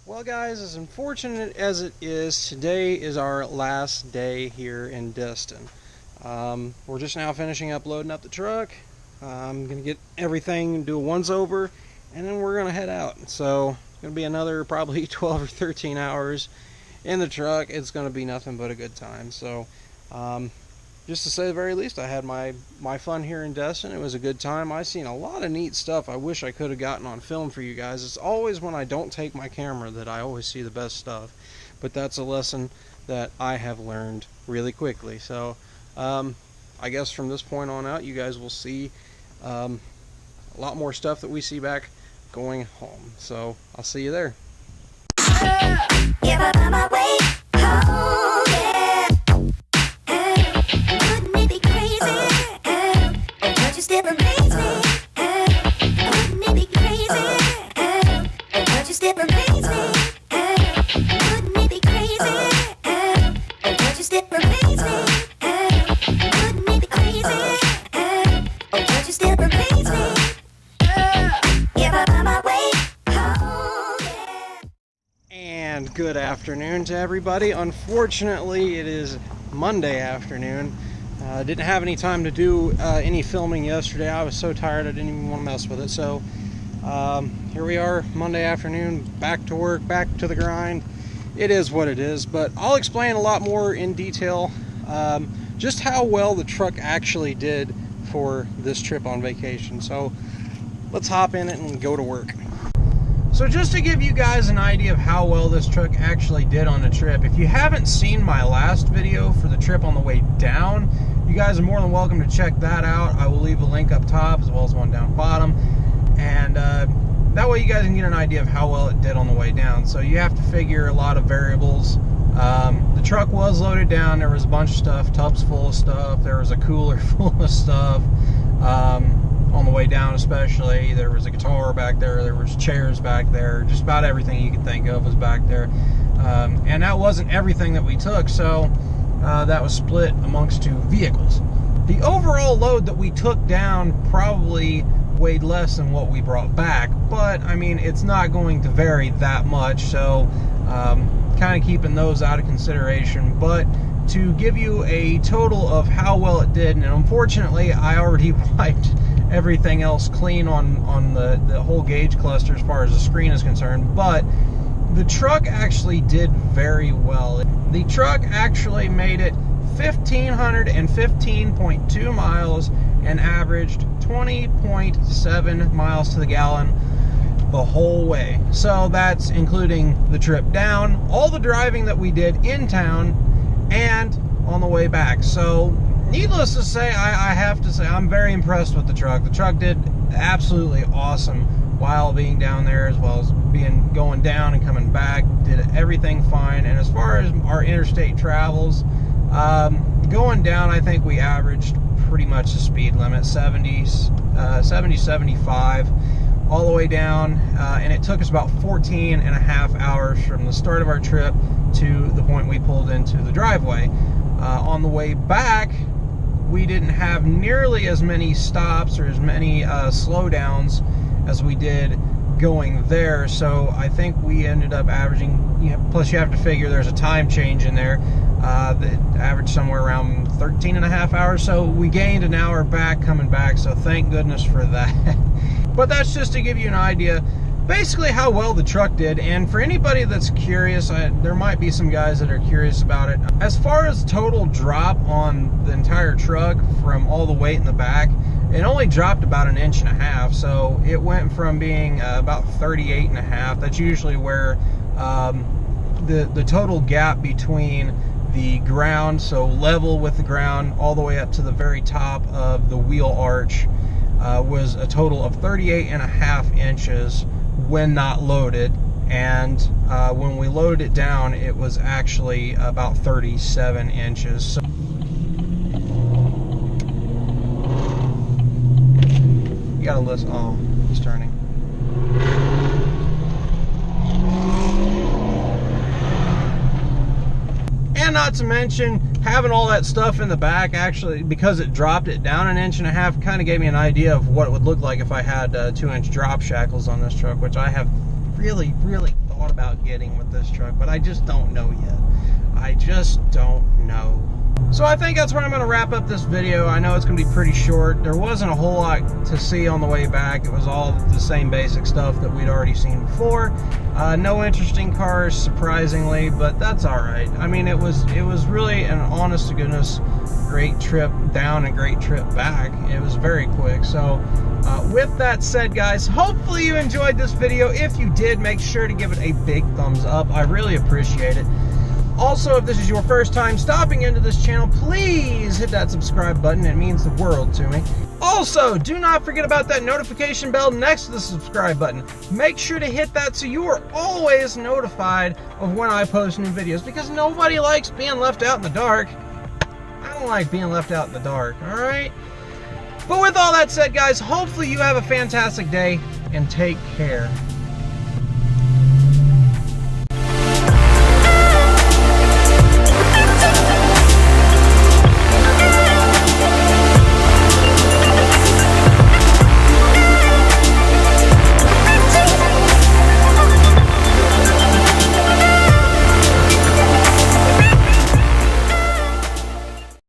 Well guys, as unfortunate as it is, today is our last day here in Destin. We're just now finishing up loading up the truck. I'm going to get everything, do a once over, and then we're going to head out. So it's going to be another probably 12 or 13 hours in the truck. It's going to be nothing but a good time. So just to say the very least, I had my fun here in Destin. It was a good time. I've seen a lot of neat stuff I wish I could have gotten on film for you guys. It's always when I don't take my camera that I always see the best stuff. But that's a lesson that I have learned really quickly. So I guess from this point on out, you guys will see a lot more stuff that we see back going home. So I'll see you there. If I find my way home, yeah. Wouldn't it be crazy? Don't you still amaze me? Wouldn't it be crazy? Don't you still amaze me? Wouldn't it be crazy? Don't you still amaze me? Wouldn't it be crazy? Don't you still amaze me? If I find my way home, yeah. And good afternoon to everybody. Unfortunately, it is Monday afternoon. Didn't have any time to do any filming yesterday. I was so tired I didn't even want to mess with it. So here we are, Monday afternoon, back to work, back to the grind. It is what it is, but I'll explain a lot more in detail just how well the truck actually did for this trip on vacation. So let's hop in it and go to work. So just to give you guys an idea of how well this truck actually did on the trip, if you haven't seen my last video for the trip on the way down, you guys are more than welcome to check that out. I will leave a link up top as well as one down bottom, and that way you guys can get an idea of how well it did on the way down. So you have to figure a lot of variables. The truck was loaded down. There was a bunch of stuff, tubs full of stuff, there was a cooler full of stuff. On the way down especially, there was a guitar back there was chairs back there, just about everything you could think of was back there. And that wasn't everything that we took, so that was split amongst two vehicles. The overall load that we took down probably weighed less than what we brought back, but I mean, it's not going to vary that much, so kind of keeping those out of consideration. But to give you a total of how well it did, and unfortunately I already wiped everything else clean on the whole gauge cluster as far as the screen is concerned, but the truck actually did very well. The truck actually made it 1,515.2 miles and averaged 20.7 miles to the gallon the whole way. So that's including the trip down, all the driving that we did in town, and on the way back. So needless to say, I have to say I'm very impressed with the truck. The truck did absolutely awesome while being down there, as well as going down and coming back. Did everything fine. And as far as our interstate travels, going down, I think we averaged pretty much the speed limit, 70, 75 all the way down, and it took us about 14 and a half hours from the start of our trip to the point we pulled into the driveway. On the way back, we didn't have nearly as many stops or as many slowdowns as we did going there, so I think we ended up averaging, plus you have to figure there's a time change in there, that averaged somewhere around 13 and a half hours, so we gained an hour back coming back, so thank goodness for that. But that's just to give you an idea basically how well the truck did. And for anybody that's curious, there might be some guys that are curious about it. As far as total drop on the entire truck from all the weight in the back, it only dropped about 1.5 inches. So it went from being about 38.5. That's usually where the total gap between the ground, so level with the ground, all the way up to the very top of the wheel arch, was a total of 38.5 inches when not loaded, and when we loaded it down, it was actually about 37 inches. So you gotta listen. Oh, it's turning. And not to mention, having all that stuff in the back, actually, because it dropped it down 1.5 inches, kind of gave me an idea of what it would look like if I had 2-inch drop shackles on this truck, which I have really thought about getting with this truck, but I just don't know yet. I just don't know. So I think that's where I'm going to wrap up this video. I know it's going to be pretty short. There wasn't a whole lot to see on the way back. It was all the same basic stuff that we'd already seen before. No interesting cars, surprisingly, but that's all right. I mean, it was really an honest to goodness great trip down and great trip back. It was very quick. So with that said, guys, hopefully you enjoyed this video. If you did, make sure to give it a big thumbs up. I really appreciate it. Also, if this is your first time stopping into this channel, please hit that subscribe button. It means the world to me. Also, do not forget about that notification bell next to the subscribe button. Make sure to hit that so you are always notified of when I post new videos, because nobody likes being left out in the dark. I don't like being left out in the dark, all right? But with all that said, guys, hopefully you have a fantastic day and take care.